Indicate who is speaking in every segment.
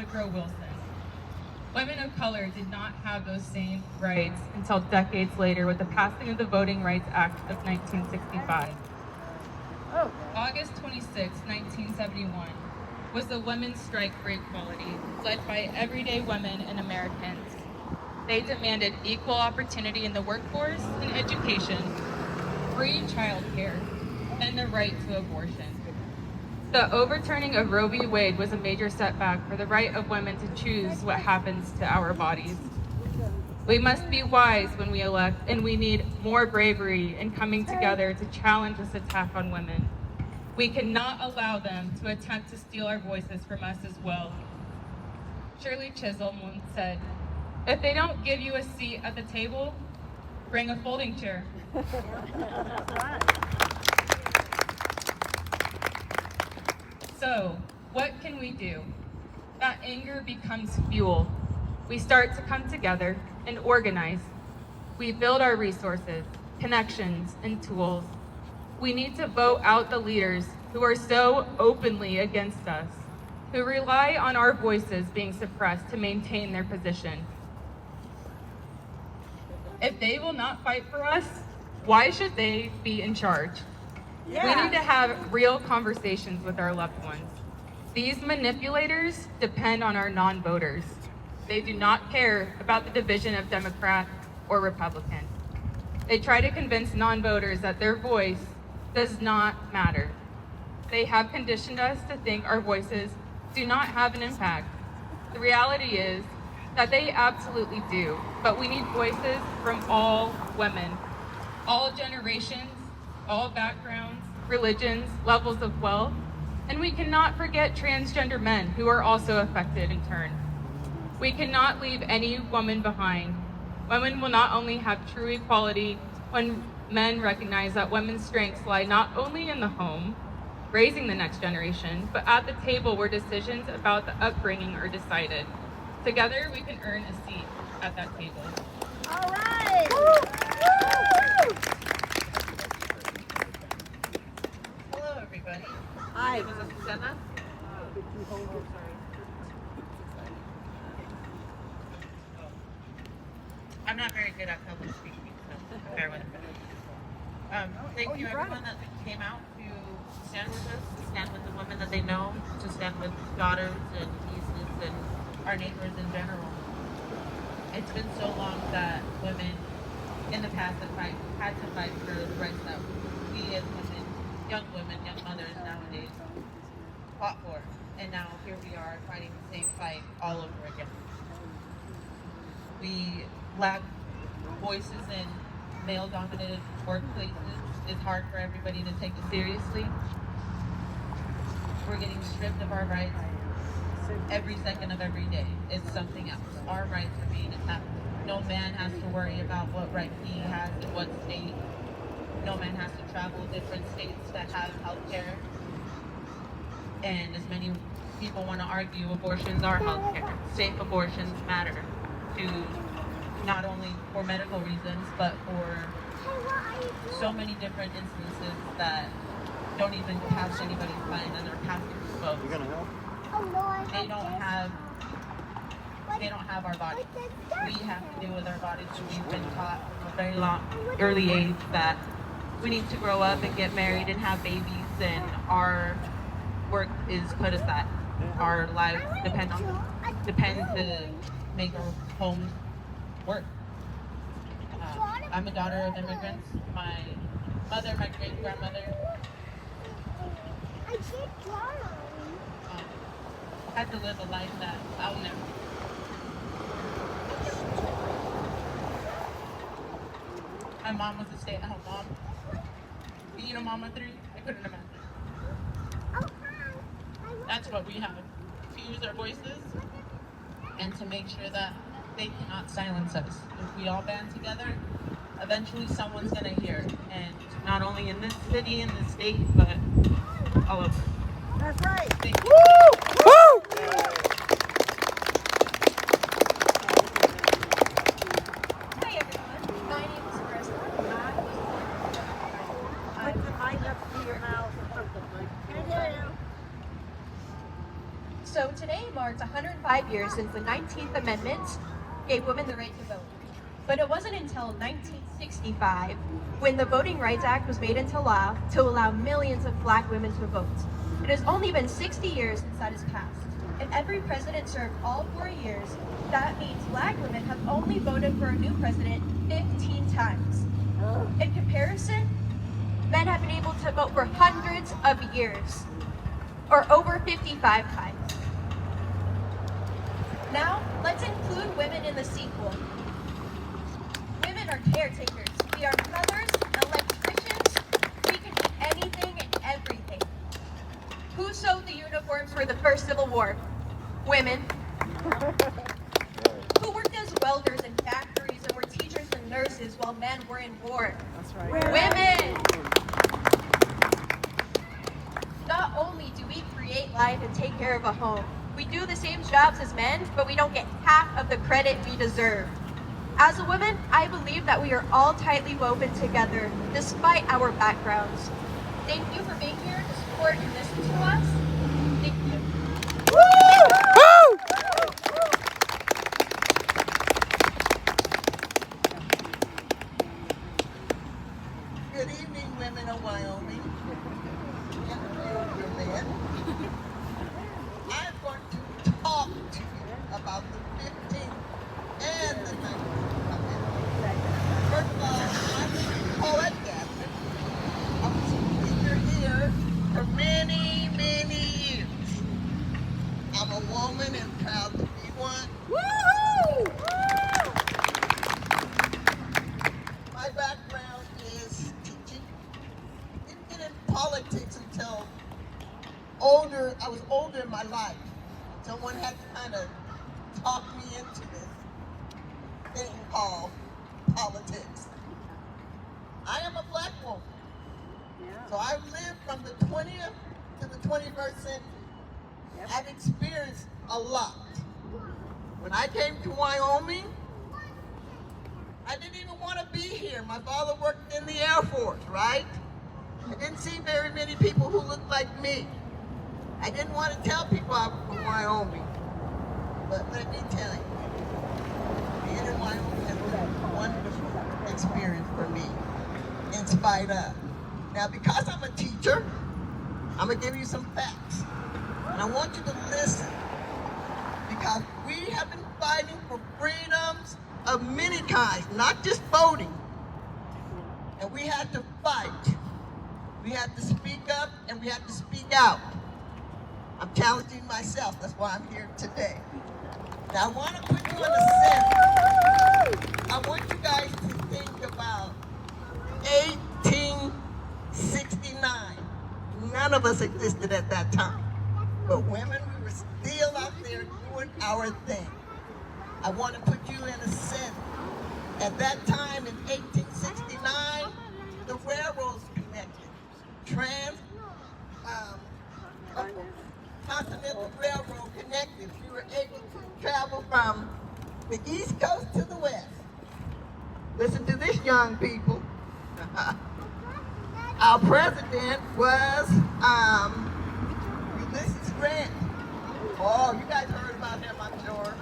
Speaker 1: Woodrow Wilson. Women of color did not have those same rights until decades later with the passing of the Voting Rights Act of 1965. August 26, 1971, was the Women's Strike for Equality, led by everyday women and Americans. They demanded equal opportunity in the workforce and education, free childcare, and the right to abortion. The overturning of Roe v. Wade was a major setback for the right of women to choose what happens to our bodies. We must be wise when we elect, and we need more bravery in coming together to challenge this attack on women. We cannot allow them to attempt to steal our voices from us as well. Shirley Chisholm once said, "If they don't give you a seat at the table, bring a folding chair." So, what can we do? That anger becomes fuel. We start to come together and organize. We build our resources, connections, and tools. We need to vote out the leaders who are so openly against us, who rely on our voices being suppressed to maintain their position. If they will not fight for us, why should they be in charge? Yeah. We need to have real conversations with our loved ones. These manipulators depend on our non-voters. They do not care about the division of Democrat or Republican. They try to convince non-voters that their voice does not matter. They have conditioned us to think our voices do not have an impact. The reality is that they absolutely do, but we need voices from all women, all generations, all backgrounds, religions, levels of wealth, and we cannot forget transgender men who are also affected in turn. We cannot leave any woman behind. Women will not only have true equality when men recognize that women's strengths lie not only in the home, raising the next generation, but at the table where decisions about the upbringing are decided. Together, we can earn a seat at that table.
Speaker 2: All right! Woo!
Speaker 3: Hello, everybody.
Speaker 2: Hi.
Speaker 3: My name is Susana. I'm not very good at public speaking, so bear with me. Thank you, everyone that came out to stand with us, to stand with the women that they know, to stand with daughters and nieces and our neighbors in general. It's been so long that women in the past have had to fight for the rights that we as women, young mothers nowadays, fought for. And now here we are fighting the same fight all over again. We lack voices in male-dominated workplaces. It's hard for everybody to take it seriously. We're getting stripped of our rights every second of every day. It's something else. Our rights are being attacked. No man has to worry about what right he has in what state. No man has to travel different states that have health care. And as many people want to argue, abortions are health care. Safe abortions matter to not only for medical reasons, but for so many different instances that don't even pass anybody's mind and are passing through votes.
Speaker 2: You're gonna help?
Speaker 3: They don't have our bodies. We have to deal with our bodies, and we've been taught from a very early age that we need to grow up and get married and have babies, and our work is put aside. Our lives depend to make our homes work. I'm a daughter of immigrants. My mother, my great-grandmother, had to live a life that I'll never. My mom was a stay-at-home mom. Being a mom of three, I couldn't imagine. That's what we have, to use our voices and to make sure that they cannot silence us. If we all band together, eventually someone's gonna hear, and not only in this city, in this state, but all over.
Speaker 2: That's right.
Speaker 3: Thank you.
Speaker 2: Woo! Woo!
Speaker 4: Hi everyone, my name is Krista.
Speaker 2: Put the mic up to your mouth.
Speaker 4: So today marks 105 105 years since the 19th Amendment gave women the right to vote. But it wasn't until 1965 when the Voting Rights Act was made into law to allow millions of black women to vote. It has only been 60 years since that has passed. And every president served all 4 years. That means black women have only voted for a new president 15 times. In comparison, men have been able to vote for hundreds of years, or over 55 times. Now, let's include women in the sequel. Women are caretakers. We are mothers, electricians. We can do anything and everything. Who sewed the uniforms for the first Civil War? Women. Who worked as welders in factories and were teachers and nurses while men were in war?
Speaker 2: That's right.
Speaker 4: Women. Not only do we create life and take care of a home, we do the same jobs as men, but we don't get half of the credit we deserve. As a woman, I believe that we are all tightly woven together, despite our backgrounds. Thank you for being here to support and listen to us. Thank you.
Speaker 5: Good evening, women of Wyoming. I'm going to talk to you about the 15th and the 19th Amendment. First of all, I'm a poet Catherine. I was a speaker here for many, many years. I'm a woman and proud to be one.
Speaker 2: Woohoo!
Speaker 5: My background is teaching. Didn't get in politics until older. I was older in my life. Someone had to kind of talk me into this thing called politics. I am a black woman. So I've lived from the 20th to the 21st century. I've experienced a lot. When I came to Wyoming, I didn't even want to be here. My father worked in the Air Force, right? I didn't see very many people who looked like me. I didn't want to tell people I was from Wyoming. But let me tell you, being in Wyoming has been a wonderful experience for me, in spite of. Now, because I'm a teacher, I'm going to give you some facts. And I want you to listen, because we have been fighting for freedoms of many kinds, not just voting. And we had to fight. We had to speak up and we had to speak out. I'm challenging myself, that's why I'm here today. Now I want to put you in a sense. I want you guys to think about 1869. None of us existed at that time. But women, we were still out there doing our thing. I want to put you in a sense. At that time in 1869, the railroads connected. Continental Railroad connected. We were able to travel from the East Coast to the West. Listen to this, young people. Our president was Ulysses Grant. Oh, you guys heard about him, I'm sure.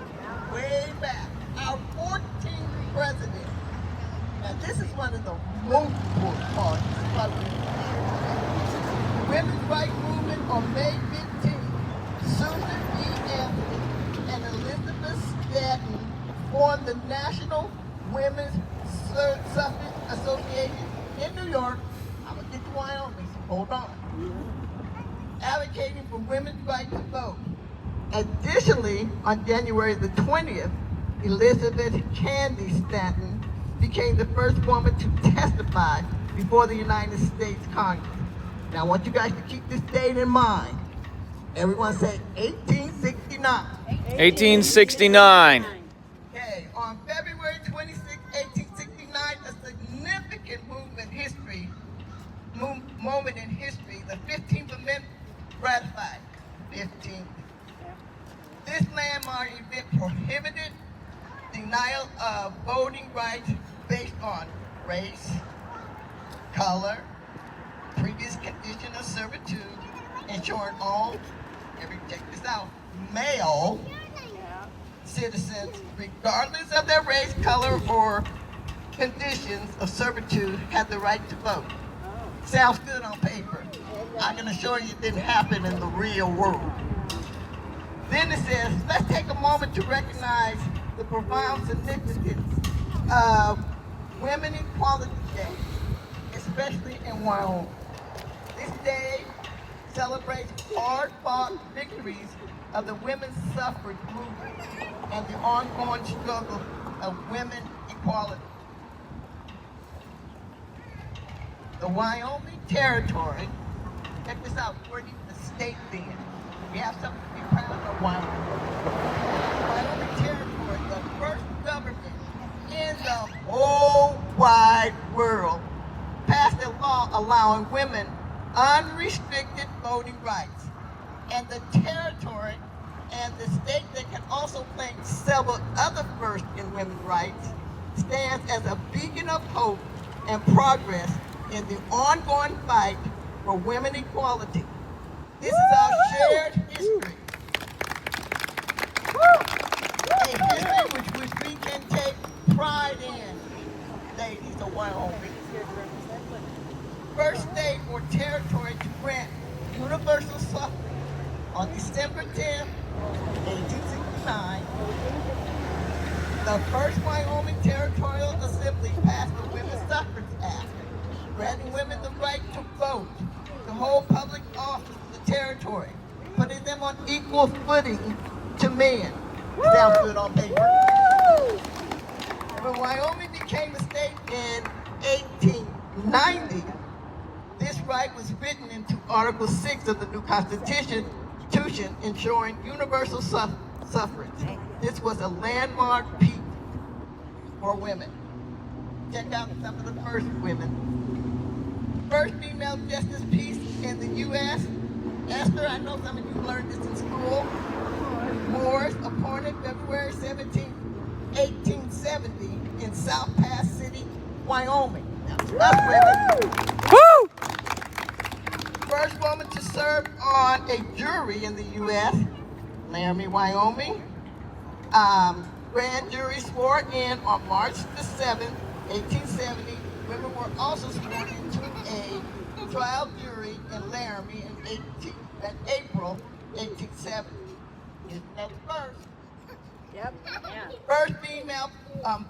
Speaker 5: Way back. Our 14th president. Now, this is one of the most important parts. This is why we're here. The women's rights movement on May 15th, Susan B. Anthony and Elizabeth Stanton formed the National Women's Suffrage Association in New York. I'm going to get to Wyoming, so hold on. Advocating for women's right to vote. Additionally, on January the 20th, Elizabeth Cady Stanton became the first woman to testify before the United States Congress. Now I want you guys to keep this date in mind. Everyone say 1869.
Speaker 6: 1869.
Speaker 5: Okay, on February 26, 1869, a significant moment in history, the 15th Amendment ratified. 15th. This landmark event prohibited denial of voting rights based on race, color, previous condition of servitude, ensuring all, check this out, male citizens, regardless of their race, color, or conditions of servitude, have the right to vote. Sounds good on paper. I can assure you it didn't happen in the real world. Then it says, let's take a moment to recognize the profound significance of Women Equality Day, especially in Wyoming. This day celebrates hard-fought victories of the women's suffrage movement and the ongoing struggle of women equality. The Wyoming Territory, check this out, we're even a state then. We have something to be proud of, Wyoming. Wyoming Territory, the first government in the whole wide world, passed a law allowing women unrestricted voting rights. And the territory and the state that can also claim several other firsts in women's rights stands as a beacon of hope and progress in the ongoing fight for women equality. This is our shared history. A history which we can take pride in, ladies of Wyoming. First state or territory to grant universal suffrage on December 10, 1869. The first Wyoming Territorial Assembly passed the Women's Suffrage Act, granting women the right to vote, to hold public office in the territory, putting them on equal footing to men. Sounds good on paper. When Wyoming became a state in 1890, this right was written into Article 6 of the new Constitution, ensuring universal suffrage. This was a landmark peak for women. Check out some of the first women. First female justice peace in the U.S. Esther, I know some of you learned this in school. Morris, appointed February 17, 1870 in South Pass City, Wyoming. That's women. Woo! First woman to serve on a jury in the U.S., Laramie, Wyoming. Grand jury swore in on March the 7th, 1870. Women were also sworn into a trial jury in Laramie in April 1870. Isn't that the first?
Speaker 2: Yep. Yeah.
Speaker 5: First female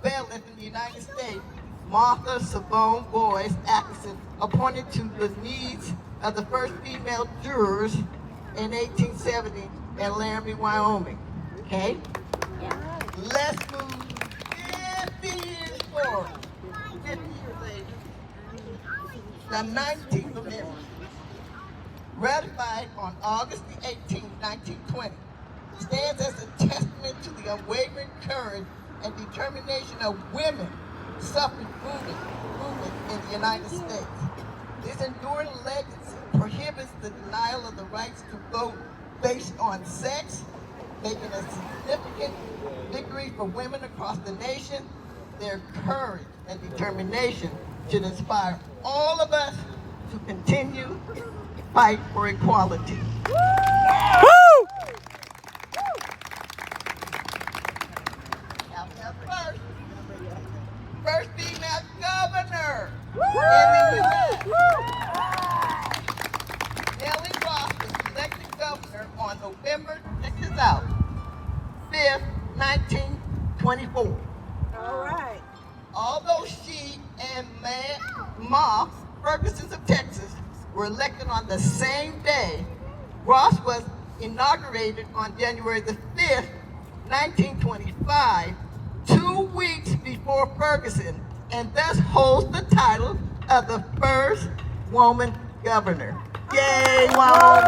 Speaker 5: bailiff in the United States, Martha Savone Boyce Atkinson, appointed to the needs of the first female jurors in 1870 in Laramie, Wyoming. Okay?
Speaker 2: Yeah.
Speaker 5: Let's move 50 years forward. 50 years later. The 19th Amendment, ratified on August the 18th, 1920, stands as a testament to the unwavering courage and determination of women suffrage movement in the United States. This enduring legacy prohibits the denial of the rights to vote based on sex, making a significant victory for women across the nation. Their courage and determination should inspire all of us to continue to fight for equality. Woo! First female governor in the U.S. Nellie Ross was elected governor on November, check this out, 5th, 1924.
Speaker 2: All right.
Speaker 5: Although she and Ma Ferguson of Texas were elected on the same day, Ross was inaugurated on January the 5th, 1925, 2 weeks before Ferguson, and thus holds the title of the first woman governor. Yay, Wyoming!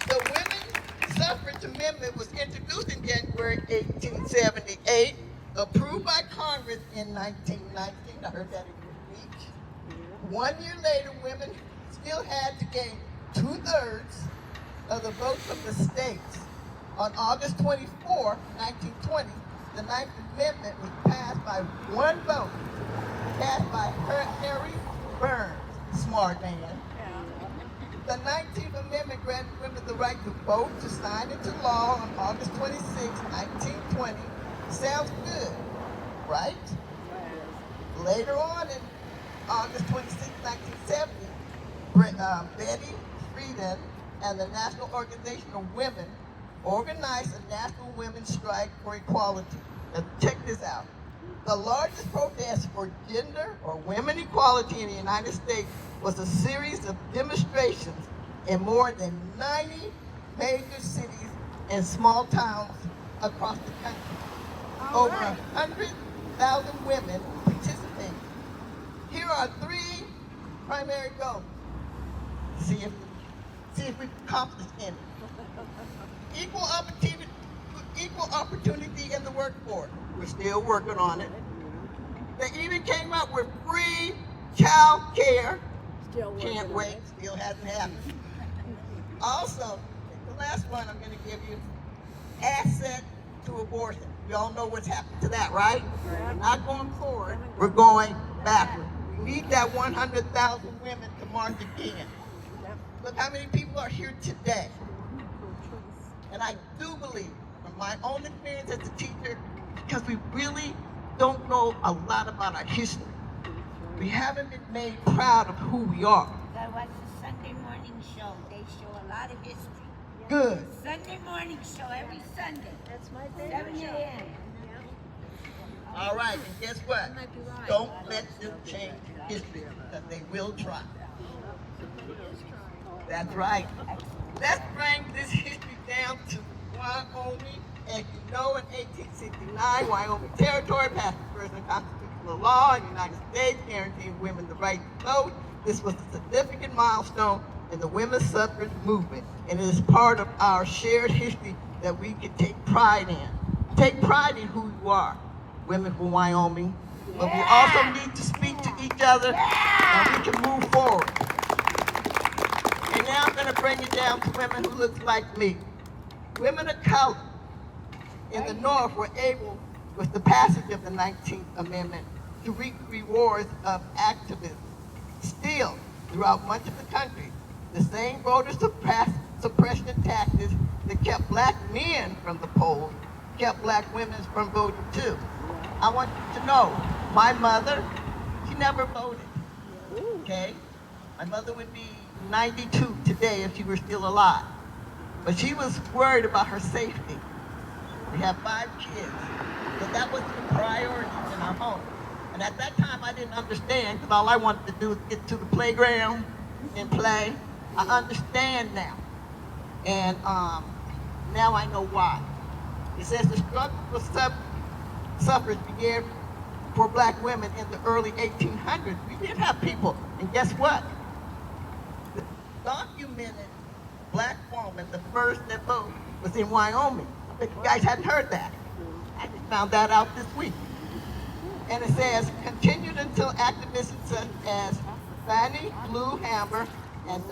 Speaker 5: The Women's Suffrage Amendment was introduced in January 1878, approved by Congress in 1919. I heard that in your speech. 1 year later, women still had to gain 2/3 of the votes of the states. On August 24, 1920, the Ninth Amendment was passed by one vote, passed by Harry Burns, smart man. The 19th Amendment granted women the right to vote, to sign into law on August 26, 1920. Sounds good, right? Later on in August 26, 1970, Betty Friedan and the National Organization of Women organized a national women's strike for equality. Now check this out. The largest protest for gender or women equality in the United States was a series of demonstrations in more than 90 major cities and small towns across the country. Over 100,000 women participated. Here are 3 primary goals. See if we accomplish any. Equal opportunity in the workforce. We're still working on it. They even came up with free child care. Can't wait, still hasn't happened. Also, the last one I'm going to give you, asset to abortion. We all know what's happened to that, right? We're not going forward, we're going backward. We need that 100,000 women to march again. Look how many people are here today. And I do believe, from my own experience as a teacher, because we really don't know a lot about our history. We haven't been made proud of who we are.
Speaker 2: I watch the Sunday morning show. They show a lot of history.
Speaker 5: Good.
Speaker 2: Sunday morning show every Sunday. That's my favorite. 7 a.m.
Speaker 5: All right, and guess what? Don't let them change history, because they will try. That's right. Let's bring this history down to Wyoming. As you know, in 1869, Wyoming Territory passed the first unconstitutional law in the United States guaranteeing women the right to vote. This was a significant milestone in the women's suffrage movement, and it is part of our shared history that we can take pride in. Take pride in who you are, women from Wyoming, but we also need to speak to each other and we can move forward. And now I'm going to bring it down to women who look like me. Women of color in the North were able, with the passage of the 19th Amendment, to reap rewards of activism. Still, throughout much of the country, the same voter suppression tactics that kept black men from the polls kept black women from voting too. I want you to know, my mother, she never voted, okay? My mother would be 92 today if she were still alive. But she was worried about her safety. We have 5 kids, so that was the priority in our home. And at that time, I didn't understand, because all I wanted to do was get to the playground and play. I understand now. And now I know why. It says the struggle for suffrage began for black women in the early 1800s. We did have people, and guess what? The documented black woman, the first that voted, was in Wyoming. But you guys hadn't heard that. I just found that out this week. And it says, continued until activists such as Fannie Lou Hamer and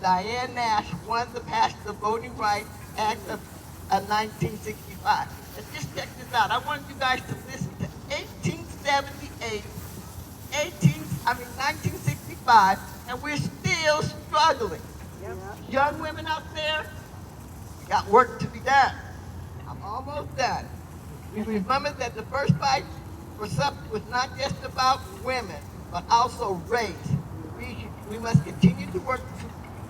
Speaker 5: Diane Nash won the passage of the Voting Rights Act of 1965. Let's just check this out. I want you guys to listen to 1878, 1965, and we're still struggling. Young women out there, got work to be done. I'm almost done. We remember that the first fight for suffrage was not just about women, but also race. We must continue to work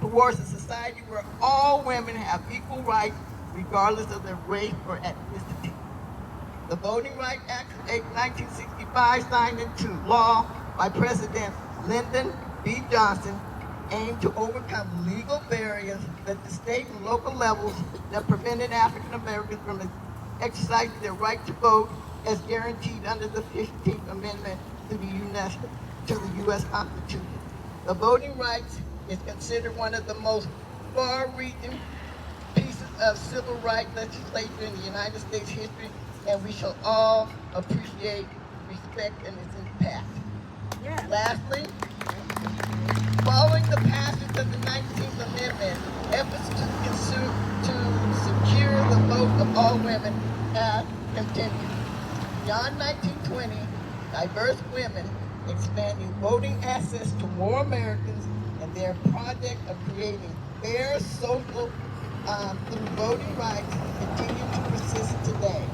Speaker 5: towards a society where all women have equal rights, regardless of their race or ethnicity. The Voting Rights Act of 1965, signed into law by President Lyndon B. Johnson, aimed to overcome legal barriers at the state and local levels that prevented African Americans from exercising their right to vote as guaranteed under the 15th Amendment to the U.S. Constitution. The voting rights is considered one of the most far-reaching pieces of civil rights legislation in the United States history, and we shall all appreciate, respect, and its impact. Yeah. Lastly, following the passage of the 19th Amendment, efforts to secure the vote of all women have continued. Beyond 1920, diverse women expanding voting access to more Americans and their project of creating fair social through voting rights continue to persist today.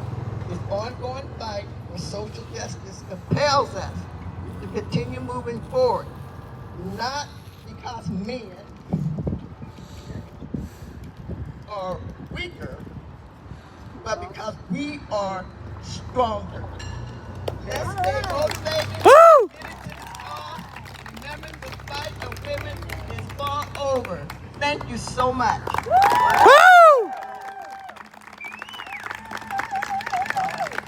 Speaker 5: This ongoing fight for social justice compels us to continue moving forward, not because men are weaker, but because we are stronger. Let's stay motivated. Woo! Get into this cause. Remember, the fight of women is far over. Thank you so much.